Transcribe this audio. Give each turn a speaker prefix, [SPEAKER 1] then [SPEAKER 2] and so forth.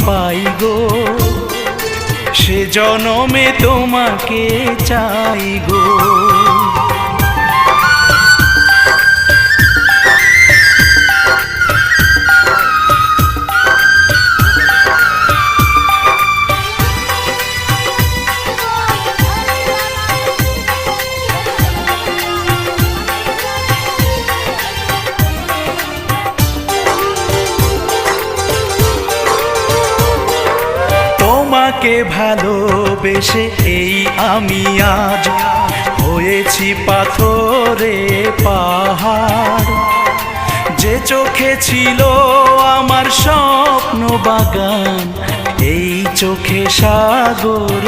[SPEAKER 1] পাই গো, সে জনমে তোমাকে চাই গো। তোমাকে ভালোবেসে এই আমি আজ হয়েছি পাথরে পাহাড়, যে চোখে ছিল আমার স্বপ্ন বাগান, এই চোখে সাগর।